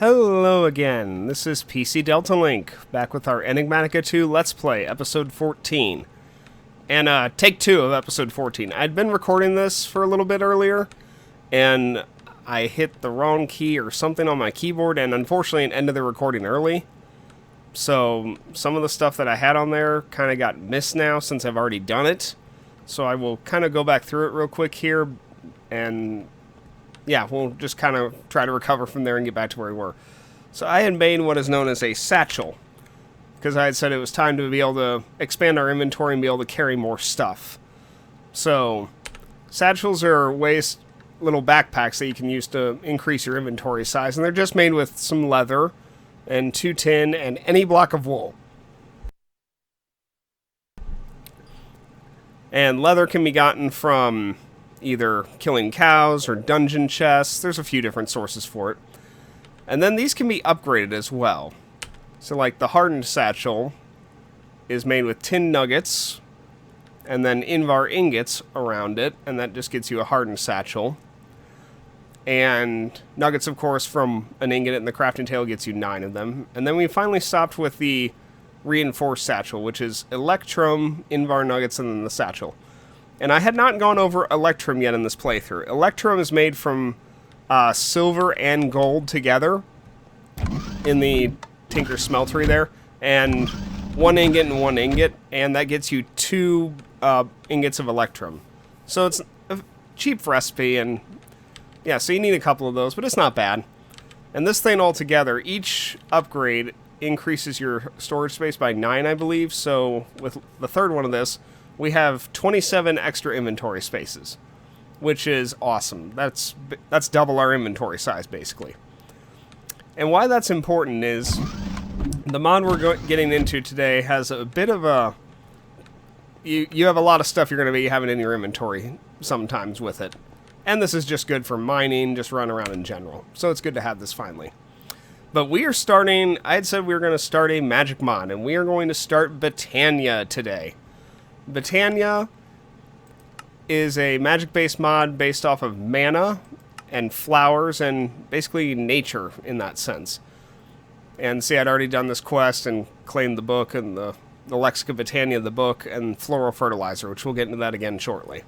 Hello again, this is PC Delta Link, back with our Enigmatica 2 Let's Play, episode 14. And, take 2 of episode 14. I'd been recording this for a little bit earlier, and I hit the wrong key or something on my keyboard, and unfortunately it ended the recording early. So, some of the stuff that I had on there kind of got missed now, since I've already done it. So I will kind of go back through it real quick here, and yeah, we'll just kind of try to recover from there and get back to where we were. So I had made what is known as a satchel, because I had said it was time to be able to expand our inventory and be able to carry more stuff. So, satchels are little backpacks that you can use to increase your inventory size, and they're just made with some leather and 2 tin and any block of wool. And leather can be gotten from either killing cows or dungeon chests. There's a few different sources for it. And then these can be upgraded as well. So like the hardened satchel is made with tin nuggets and then Invar ingots around it, and that just gets you a hardened satchel. And nuggets, of course, from an ingot in the crafting table gets you 9 of them. And then we finally stopped with the reinforced satchel, which is Electrum, Invar nuggets, and then the satchel. And I had not gone over Electrum yet in this playthrough. Electrum is made from silver and gold together in the Tinker Smeltery there. And 1 ingot and 1 ingot, and that gets you 2 ingots of Electrum. So it's a cheap recipe, and yeah, so you need a couple of those, but it's not bad. And this thing altogether, each upgrade increases your storage space by 9, I believe. So with the third one of this, we have 27 extra inventory spaces, which is awesome. That's double our inventory size, basically. And why that's important is the mod we're getting into today has a bit of a... You have a lot of stuff you're going to be having in your inventory sometimes with it. And this is just good for mining, just run around in general. So it's good to have this finally. But we are starting... I had said we were going to start a magic mod, and we are going to start Botania today. Botania is a magic-based mod based off of mana and flowers and basically nature in that sense. And see, I'd already done this quest and claimed the book and the Lexica Botania, the book, and floral fertilizer, which we'll get into that again shortly.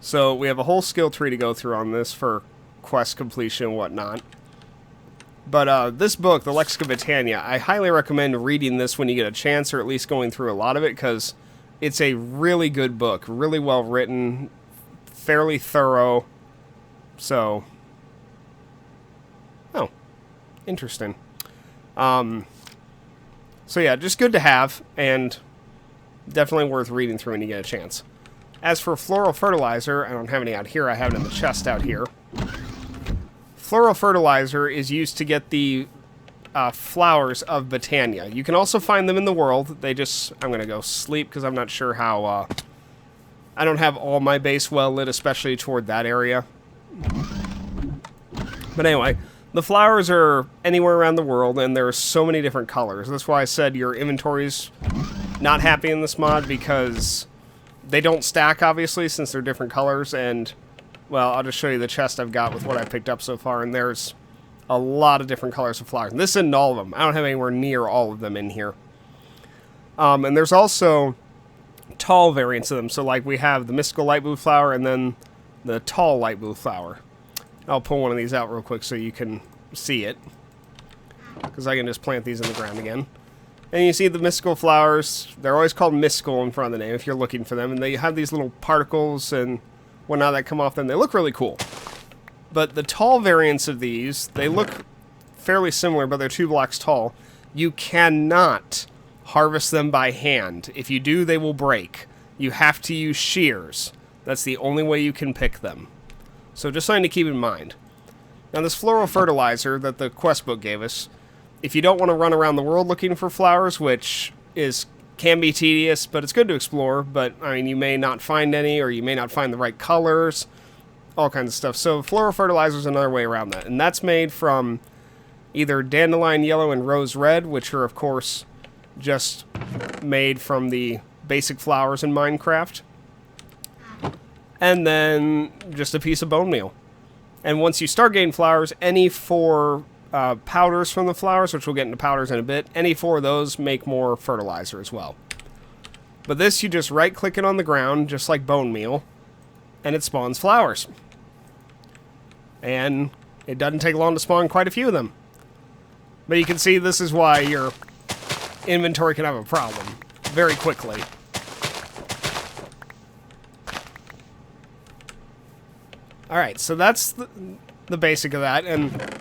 So we have a whole skill tree to go through on this for quest completion and whatnot. But this book, the Lexica Botania, I highly recommend reading this when you get a chance, or at least going through a lot of it, because it's a really good book, really well written, fairly thorough. So, oh, interesting. So yeah, just good to have, and definitely worth reading through when you get a chance. As for floral fertilizer, I don't have any out here, I have it in the chest out here. Floral fertilizer is used to get the flowers of Botania. You can also find them in the world. I'm going to go sleep because I'm not sure how... I don't have all my base well lit, especially toward that area. But anyway, the flowers are anywhere around the world, and there are so many different colors. That's why I said your inventory's not happy in this mod, because they don't stack, obviously, since they're different colors, and... well, I'll just show you the chest I've got with what I picked up so far, and there's a lot of different colors of flowers. This isn't all of them. I don't have anywhere near all of them in here. And there's also tall variants of them. So, like, we have the mystical light blue flower and then the tall light blue flower. I'll pull one of these out real quick so you can see it, because I can just plant these in the ground again. And you see the mystical flowers. They're always called mystical in front of the name if you're looking for them. And they have these little particles and whatnot that come off them. They look really cool. But the tall variants of these, they look fairly similar, but they're 2 blocks tall. You cannot harvest them by hand. If you do, they will break. You have to use shears. That's the only way you can pick them. So just something to keep in mind. Now this floral fertilizer that the quest book gave us, if you don't want to run around the world looking for flowers, which can be tedious, but it's good to explore. But, I mean, you may not find any, or you may not find the right colors, all kinds of stuff. So floral fertilizer is another way around that. And that's made from either dandelion yellow and rose red, which are, of course, just made from the basic flowers in Minecraft. And then just a piece of bone meal. And once you start getting flowers, any 4 powders from the flowers, which we'll get into powders in a bit, any 4 of those make more fertilizer as well. But this, you just right-click it on the ground, just like bone meal, and it spawns flowers. And it doesn't take long to spawn quite a few of them. But you can see this is why your inventory can have a problem very quickly. Alright, so that's the basic of that, and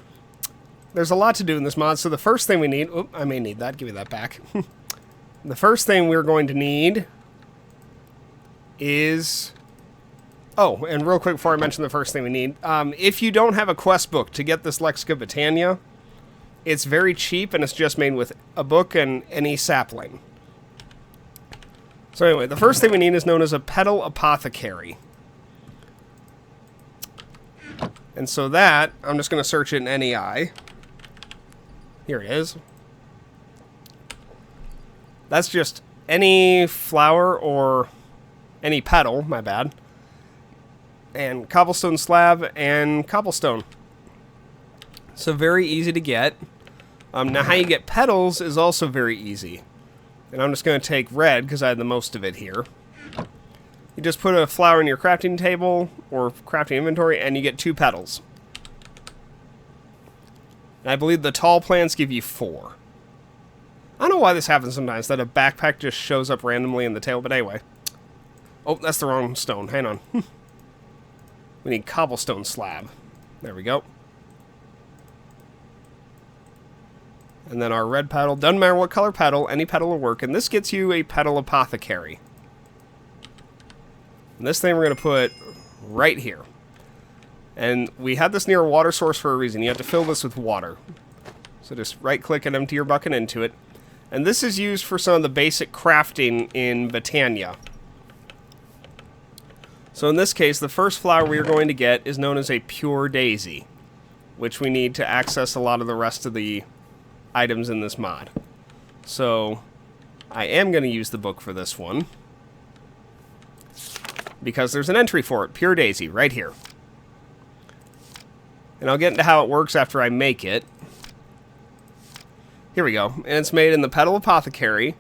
there's a lot to do in this mod. So the first thing we need... Oop, I may need that. Give me that back. The first thing we're going to need is... Oh, and real quick before I mention the first thing we need, if you don't have a quest book to get this Lexica Botania, it's very cheap, and it's just made with a book and any sapling. So anyway, the first thing we need is known as a Petal Apothecary. And so that, I'm just going to search it in NEI. Here it is. That's just any flower or any petal, my bad. And cobblestone slab and cobblestone. So very easy to get. Now how you get petals is also very easy. And I'm just going to take red because I had the most of it here. You just put a flower in your crafting table or crafting inventory and you get 2 petals. And I believe the tall plants give you 4. I don't know why this happens sometimes, that a backpack just shows up randomly in the tail, but anyway. Oh, that's the wrong stone. Hang on. We need cobblestone slab. There we go. And then our red petal. Doesn't matter what color petal, any petal will work. And this gets you a Petal Apothecary. And this thing we're going to put right here. And we had this near a water source for a reason. You have to fill this with water. So just right-click and empty your bucket into it. And this is used for some of the basic crafting in Botania. So in this case, the first flower we are going to get is known as a Pure Daisy, which we need to access a lot of the rest of the items in this mod. So I am going to use the book for this one, because there's an entry for it, Pure Daisy, right here. And I'll get into how it works after I make it. Here we go. And it's made in the Petal Apothecary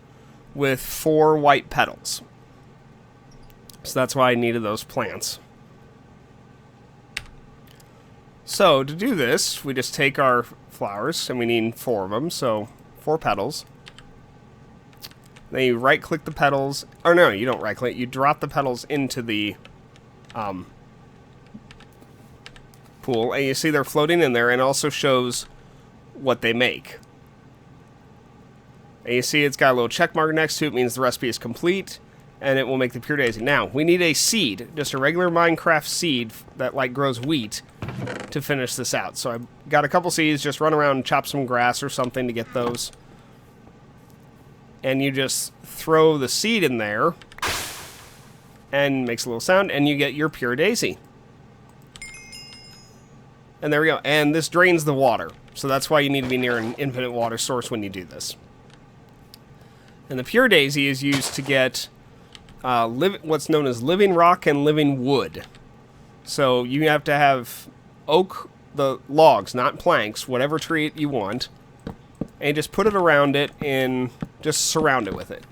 with 4 white petals. So that's why I needed those plants. So to do this, we just take our flowers, and we need 4 of them, so 4 petals. Then you right-click the petals. Or no, you don't right-click. You drop the petals into the pool, and you see they're floating in there, and it also shows what they make. And you see it's got a little check mark next to it, means the recipe is complete, and it will make the Pure Daisy. Now, we need a seed, just a regular Minecraft seed that like grows wheat to finish this out. So I've got a couple seeds, just run around and chop some grass or something to get those. And you just throw the seed in there, and makes a little sound, and you get your Pure Daisy. And there we go. And this drains the water, so that's why you need to be near an infinite water source when you do this. And the Pure Daisy is used to get what's known as living rock and living wood. So you have to have oak, the logs, not planks, whatever tree you want, and you just put it around it and just surround it with it.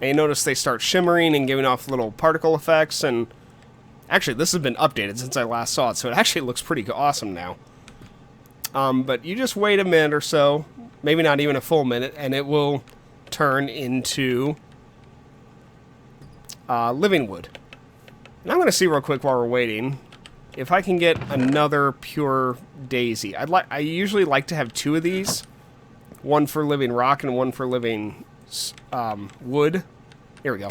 And you notice they start shimmering and giving off little particle effects, and actually this has been updated since I last saw it, so it actually looks pretty awesome now. But you just wait a minute or so, maybe not even a full minute, and it will turn into living wood. And I'm going to see real quick while we're waiting if I can get another Pure Daisy. I usually like to have 2 of these, one for living rock and one for living wood. Here we go.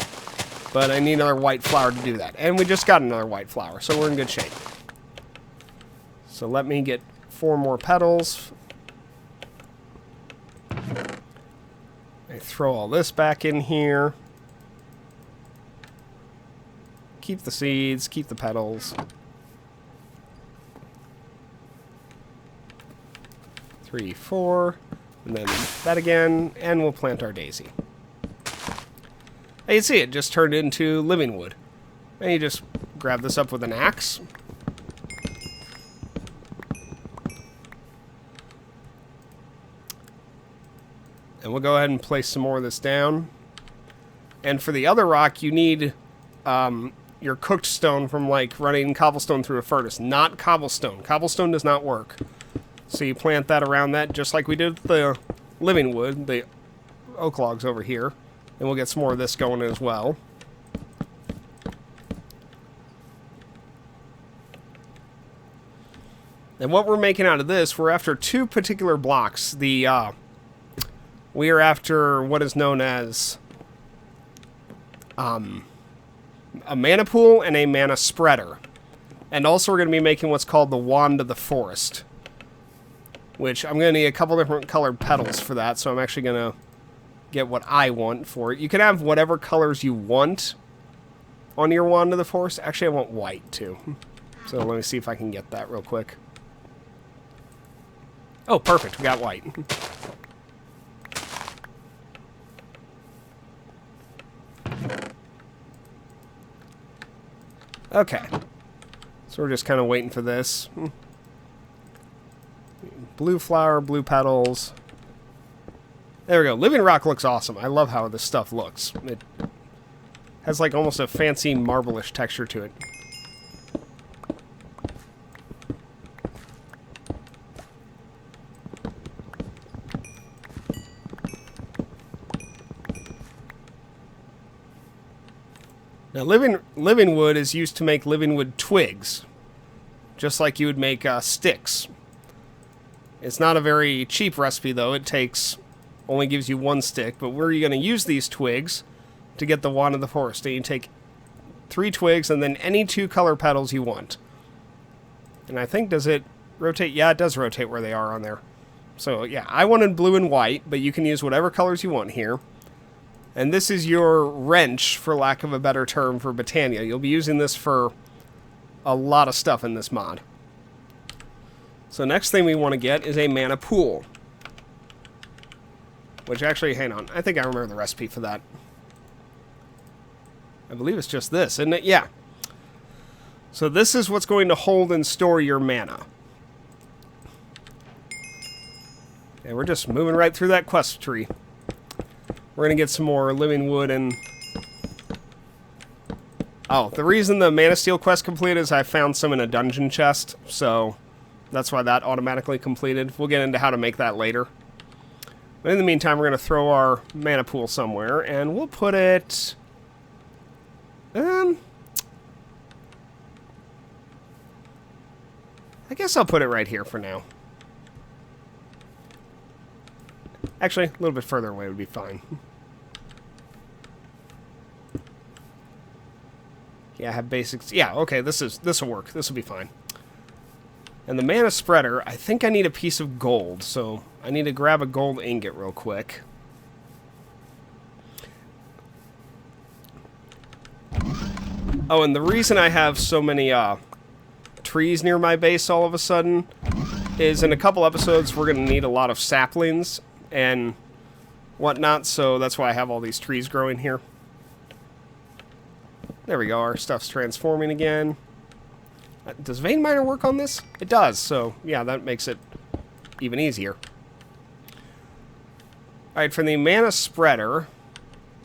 But I need another white flower to do that. And we just got another white flower, so we're in good shape. So let me get 4 more petals. I throw all this back in here. Keep the seeds, keep the petals. 3, 4, and then that again, and we'll plant our daisy. And you see it just turned into living wood. And you just grab this up with an axe. And we'll go ahead and place some more of this down. And for the other rock, you need your cooked stone from, like, running cobblestone through a furnace. Not cobblestone. Cobblestone does not work. So you plant that around that, just like we did with the living wood, the oak logs over here. And we'll get some more of this going as well. And what we're making out of this, we're after two particular blocks. We are after what is known as a mana pool and a mana spreader. And also we're going to be making what's called the Wand of the Forest, which I'm going to need a couple different colored petals for that, so I'm actually going to get what I want for it. You can have whatever colors you want on your Wand of the Forest. Actually, I want white, too. So let me see if I can get that real quick. Oh, perfect. We got white. Okay. So we're just kind of waiting for this. Blue flower, blue petals. There we go. Living rock looks awesome. I love how this stuff looks. It has like almost a fancy marble-ish texture to it. Now, living wood is used to make living wood twigs, just like you would make sticks. It's not a very cheap recipe, though. It only gives you one stick, but where are you going to use these twigs to get the Wand of the Forest? And you take 3 twigs and then any 2 color petals you want. And I think, does it rotate? Yeah, it does rotate where they are on there. So, yeah, I wanted blue and white, but you can use whatever colors you want here. And this is your wrench, for lack of a better term, for Botania. You'll be using this for a lot of stuff in this mod. So next thing we want to get is a mana pool. Which actually, hang on, I think I remember the recipe for that. I believe it's just this, isn't it? Yeah. So this is what's going to hold and store your mana. And we're just moving right through that quest tree. We're going to get some more living wood and... Oh, the reason the Mana Steel quest completed is I found some in a dungeon chest, so that's why that automatically completed. We'll get into how to make that later. But in the meantime, we're going to throw our mana pool somewhere, and we'll put it... I guess I'll put it right here for now. Actually, a little bit further away would be fine. Yeah, I have basics. Yeah, okay, this will work. This will be fine. And the mana spreader, I think I need a piece of gold, so I need to grab a gold ingot real quick. Oh, and the reason I have so many trees near my base all of a sudden is in a couple episodes we're going to need a lot of saplings and whatnot, so that's why I have all these trees growing here. There we go, our stuff's transforming again. Does Vein Miner work on this? It does, so yeah, that makes it even easier. Alright, for the mana spreader,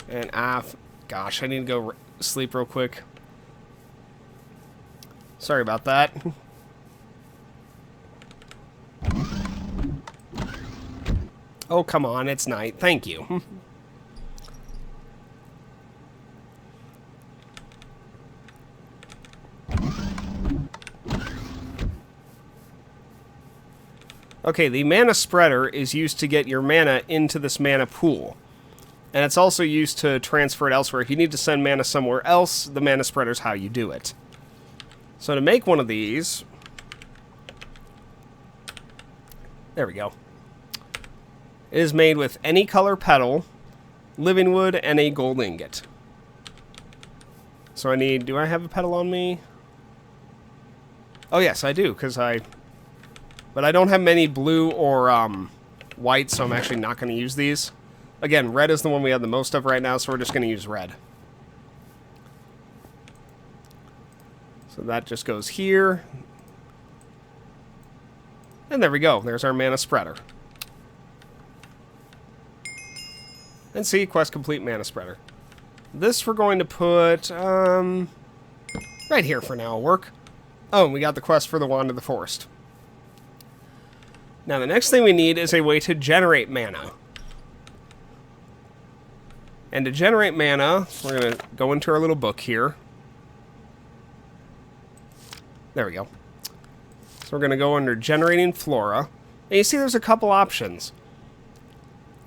and gosh, I need to go sleep real quick. Sorry about that. Oh, come on, it's night. Thank you. Okay, the mana spreader is used to get your mana into this mana pool. And it's also used to transfer it elsewhere. If you need to send mana somewhere else, the mana spreader is how you do it. So to make one of these... There we go. It is made with any color petal, living wood, and a gold ingot. So I need... Do I have a petal on me? Oh, yes, I do, because But I don't have many blue or white, so I'm actually not going to use these. Again, red is the one we have the most of right now, so we're just going to use red. So that just goes here. And there we go. There's our mana spreader. And see, quest complete, mana spreader. This we're going to put, right here for now will work. Oh, and we got the quest for the Wand of the Forest. Now the next thing we need is a way to generate mana. And to generate mana, we're going to go into our little book here. There we go. So we're going to go under Generating Flora. And you see there's a couple options,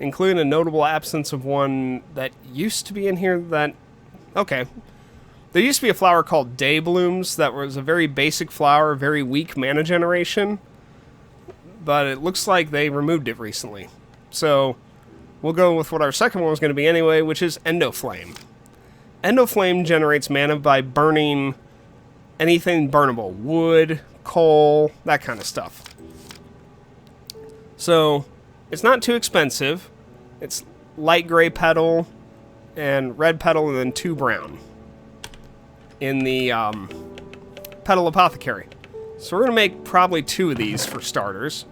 including a notable absence of one that used to be in here that... Okay. There used to be a flower called Day Blooms that was a very basic flower, very weak mana generation. But it looks like they removed it recently. So we'll go with what our second one was going to be anyway, which is Endoflame. Endoflame generates mana by burning anything burnable. Wood, coal, that kind of stuff. So it's not too expensive. It's light gray petal and red petal and then 2 brown in the Petal Apothecary. So we're going to make probably 2 of these for starters.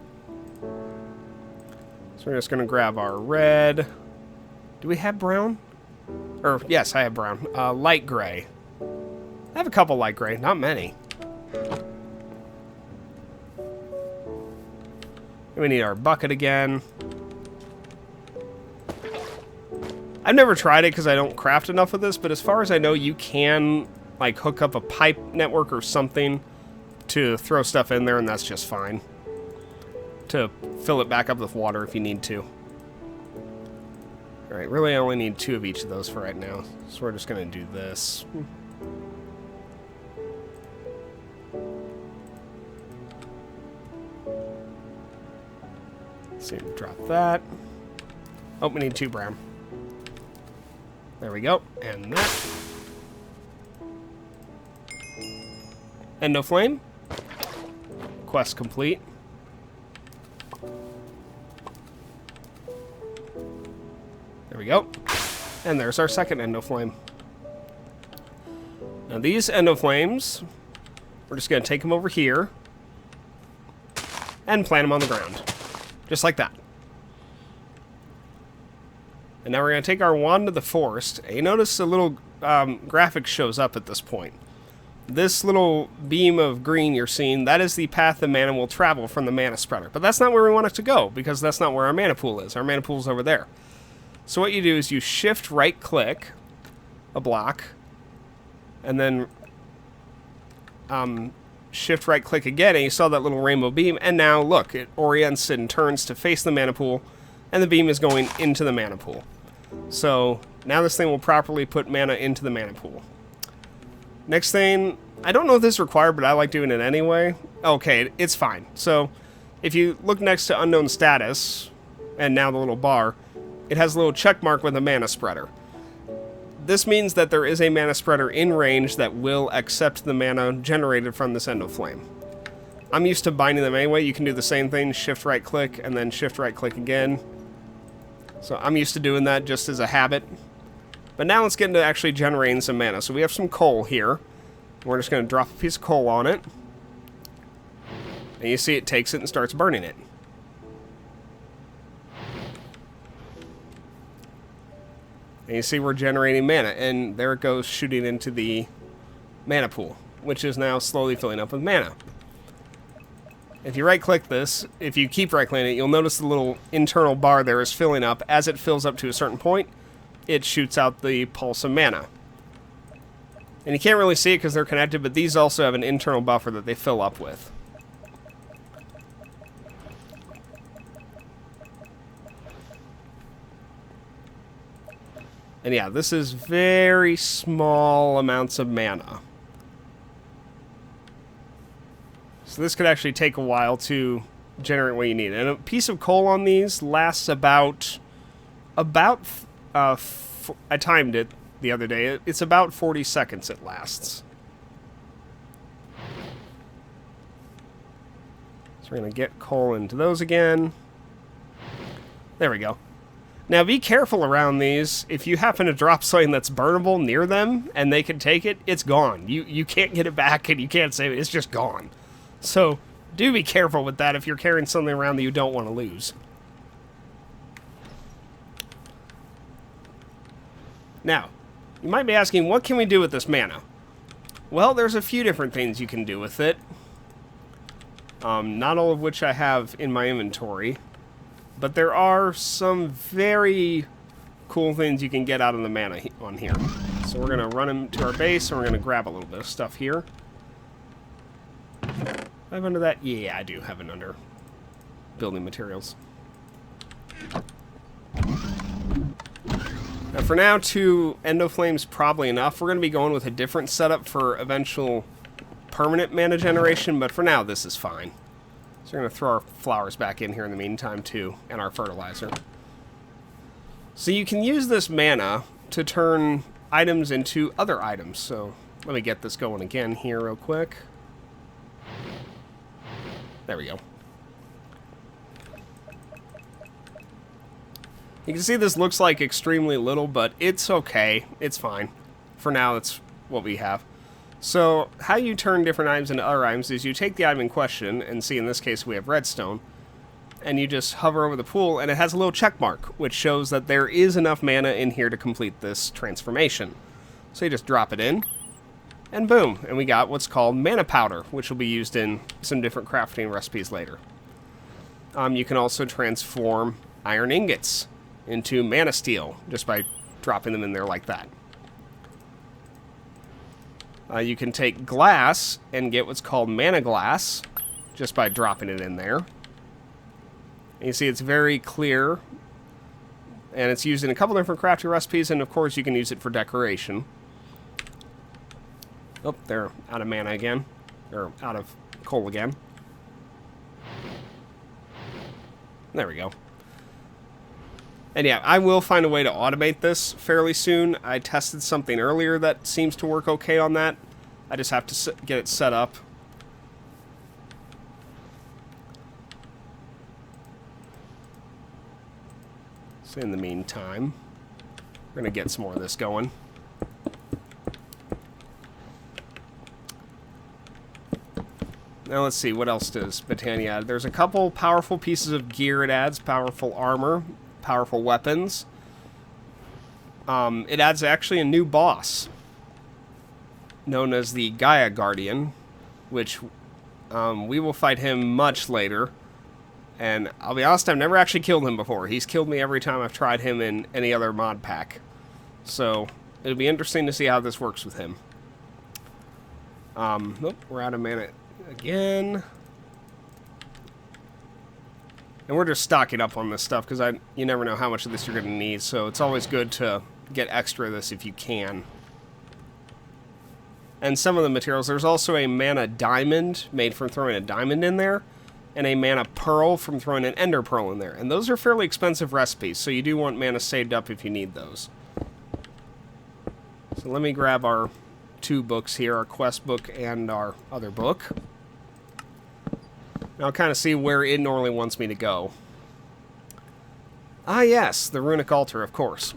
So we're just going to grab our red. Do we have brown? Or, yes, I have brown. Light gray. I have a couple light gray, not many. We need our bucket again. I've never tried it because I don't craft enough of this, but as far as I know, you can like hook up a pipe network or something to throw stuff in there, and that's just fine. To fill it back up with water if you need to. Alright, really I only need 2 of each of those for right now. So we're just going to do this. Let's see, drop that. Oh, we need 2 brown. There we go. And that. Endoflame. Quest complete. There we go. And there's our second Endoflame. Now these Endoflames, we're just going to take them over here and plant them on the ground. Just like that. And now we're going to take our Wand of the Forest. And you notice a little graphic shows up at this point. This little beam of green you're seeing, that is the path the mana will travel from the mana spreader. But that's not where we want it to go, because that's not where our mana pool is. Our mana pool is over there. So what you do is you shift right click a block, and then shift right click again, and you saw that little rainbow beam, and now look, it orients and turns to face the mana pool, and the beam is going into the mana pool. So now this thing will properly put mana into the mana pool. Next thing, I don't know if this is required, but I like doing it anyway. Okay, it's fine. So if you look next to unknown status, and now the little bar, it has a little check mark with a mana spreader. This means that there is a mana spreader in range that will accept the mana generated from this Endoflame. I'm used to binding them anyway. You can do the same thing, shift right click, and then shift right click again. So I'm used to doing that just as a habit. But now let's get into actually generating some mana. So we have some coal here. We're just going to drop a piece of coal on it. And you see it takes it and starts burning it. And you see we're generating mana. And there it goes shooting into the mana pool, which is now slowly filling up with mana. If you right-click this, if you keep right-clicking it, you'll notice the little internal bar there is filling up. As it fills up to a certain point, it shoots out the pulse of mana. And you can't really see it because they're connected, but these also have an internal buffer that they fill up with. And yeah, this is very small amounts of mana. So this could actually take a while to generate what you need. And a piece of coal on these lasts about I timed it the other day. It's about 40 seconds it lasts. So we're going to get coal into those again. There we go. Now be careful around these. If you happen to drop something that's burnable near them and they can take it, it's gone. You can't get it back and you can't save it. It's just gone. So do be careful with that if you're carrying something around that you don't want to lose. Now, you might be asking, what can we do with this mana? Well, there's a few different things you can do with it. Not all of which I have in my inventory. But there are some very cool things you can get out of the mana on here. So we're going to run into our base, and we're going to grab a little bit of stuff here. Do I have under that? Yeah, I do have it under building materials. Now for now, 2 Endoflames probably enough. We're going to be going with a different setup for eventual permanent mana generation, but for now, this is fine. So we're going to throw our flowers back in here in the meantime, too, and our fertilizer. So you can use this mana to turn items into other items. So let me get this going again here real quick. There we go. You can see this looks like extremely little, but it's okay. It's fine. For now, it's what we have. So, how you turn different items into other items is you take the item in question, and see in this case we have redstone, and you just hover over the pool, and it has a little check mark, which shows that there is enough mana in here to complete this transformation. So you just drop it in, and boom, and we got what's called mana powder, which will be used in some different crafting recipes later. You can also transform iron ingots into mana steel, just by dropping them in there like that. You can take glass and get what's called mana glass, just by dropping it in there. And you see it's very clear, and it's used in a couple different crafting recipes, and of course you can use it for decoration. Oh, they're out of mana again, or out of coal again. There we go. And yeah, I will find a way to automate this fairly soon. I tested something earlier that seems to work okay on that. I just have to get it set up. So in the meantime, we're going to get some more of this going. Now let's see, what else does Botania add? There's a couple powerful pieces of gear it adds, powerful armor, powerful weapons. It adds actually a new boss known as the Gaia Guardian, which we will fight him much later. And I'll be honest, I've never actually killed him before. He's killed me every time I've tried him in any other mod pack. So it'll be interesting to see how this works with him. Nope, we're out of mana again. And we're just stocking up on this stuff, because you never know how much of this you're going to need, so it's always good to get extra of this if you can. And some of the materials, there's also a mana diamond made from throwing a diamond in there, and a mana pearl from throwing an ender pearl in there. And those are fairly expensive recipes, so you do want mana saved up if you need those. So let me grab our 2 books here, our quest book and our other book. And I'll kind of see where it normally wants me to go. Ah yes, the runic altar, of course.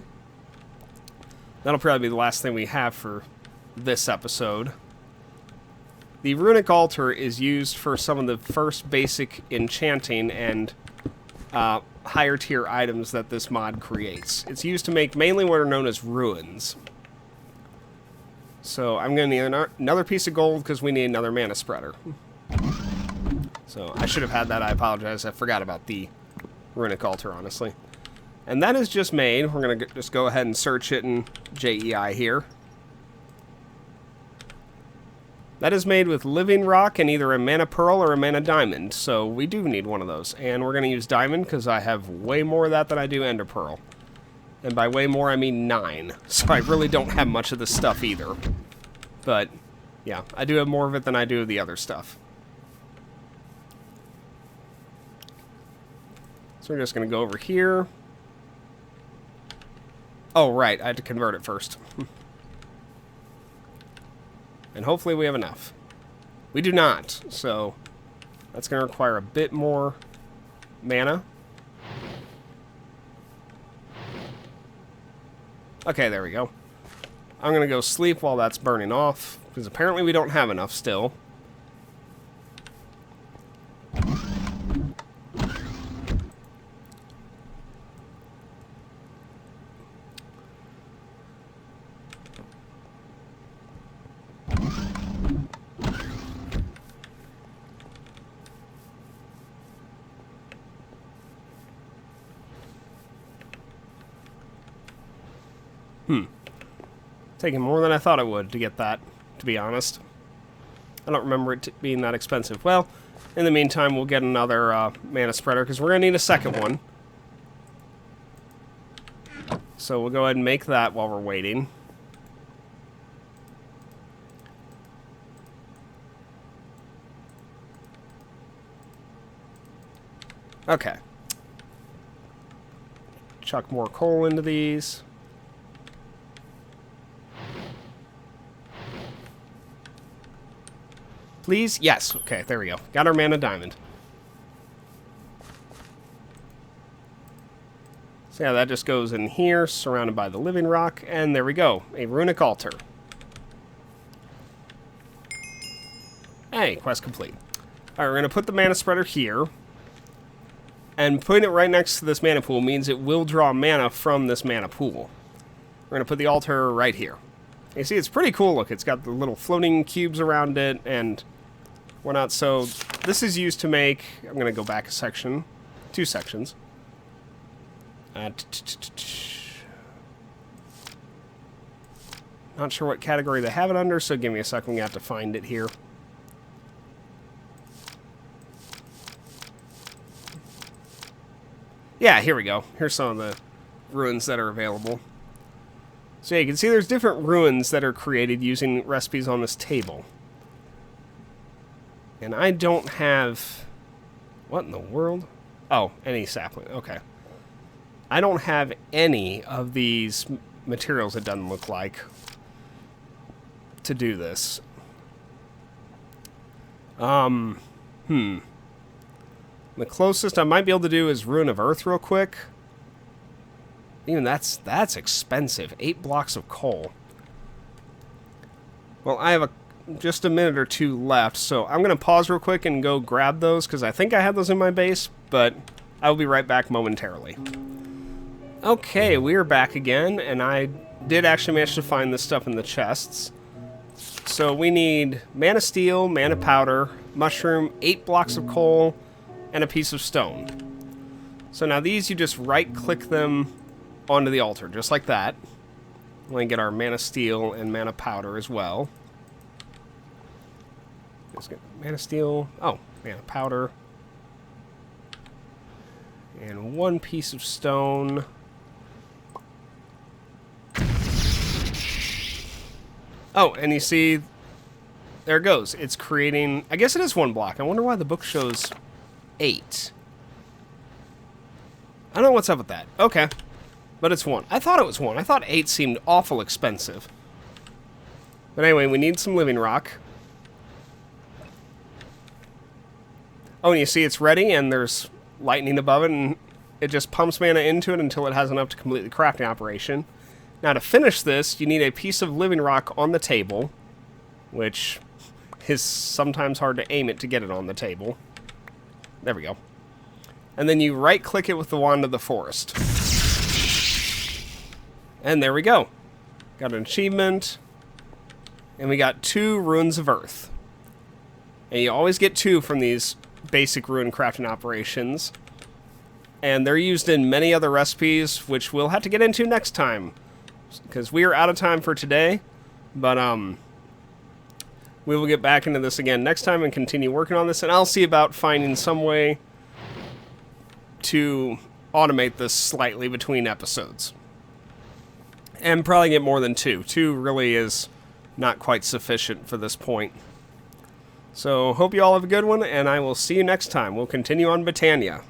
That'll probably be the last thing we have for this episode. The runic altar is used for some of the first basic enchanting and higher tier items that this mod creates. It's used to make mainly what are known as ruins. So I'm going to need another piece of gold because we need another mana spreader. So I should have had that, I apologize. I forgot about the runic altar, honestly. And that is just made. We're going to just go ahead and search it in JEI here. That is made with living rock and either a mana pearl or a mana diamond. So we do need one of those. And we're going to use diamond because I have way more of that than I do ender pearl. And by way more, I mean 9. So I really don't have much of this stuff either. But, yeah, I do have more of it than I do of the other stuff. So we're just going to go over here. Oh, right, I had to convert it first. And hopefully we have enough. We do not, so that's going to require a bit more mana. Okay, there we go. I'm going to go sleep while that's burning off, because apparently we don't have enough still. Taking more than I thought it would to get that, to be honest. I don't remember it being that expensive. Well, in the meantime, we'll get another mana spreader, because we're going to need a second one. So we'll go ahead and make that while we're waiting. Okay. Chuck more coal into these. Please? Yes. Okay, there we go. Got our mana diamond. So yeah, that just goes in here, surrounded by the living rock, and there we go. A runic altar. Hey, quest complete. Alright, we're going to put the mana spreader here. And putting it right next to this mana pool means it will draw mana from this mana pool. We're going to put the altar right here. You see, it's pretty cool. Look, it's got the little floating cubes around it and whatnot. So this is used to make... I'm going to go back a section. 2 sections. Not sure what category they have it under, so give me a second. We have to find it here. Yeah, here we go. Here's some of the ruins that are available. So yeah, you can see there's different ruins that are created using recipes on this table. And I don't have... What in the world? Oh, any sapling. Okay. I don't have any of these materials, it doesn't look like, to do this. The closest I might be able to do is Ruin of Earth real quick. Even that's expensive. 8 blocks of coal. Well, I have just a minute or 2 left, so I'm going to pause real quick and go grab those, because I think I have those in my base, but I will be right back momentarily. Okay, we are back again, and I did actually manage to find this stuff in the chests. So we need mana steel, mana powder, mushroom, 8 blocks of coal, and a piece of stone. So now these, you just right-click them onto the altar, just like that. We're going to get our mana steel and mana powder as well. Let's get mana steel. Oh, mana powder. And 1 piece of stone. Oh, and you see, there it goes. It's creating, I guess it is 1 block. I wonder why the book shows 8. I don't know what's up with that. Okay. But it's 1. I thought it was 1. I thought 8 seemed awful expensive. But anyway, we need some living rock. Oh, and you see it's ready, and there's lightning above it, and it just pumps mana into it until it has enough to complete the crafting operation. Now, to finish this, you need a piece of living rock on the table, which is sometimes hard to aim it to get it on the table. There we go. And then you right-click it with the Wand of the Forest. And there we go. Got an achievement. And we got 2 Ruins of Earth. And you always get 2 from these basic ruin crafting operations. And they're used in many other recipes, which we'll have to get into next time. Because we are out of time for today. But, we will get back into this again next time and continue working on this, and I'll see about finding some way to automate this slightly between episodes. And probably get more than 2. 2 really is not quite sufficient for this point. So, hope you all have a good one, and I will see you next time. We'll continue on Botania.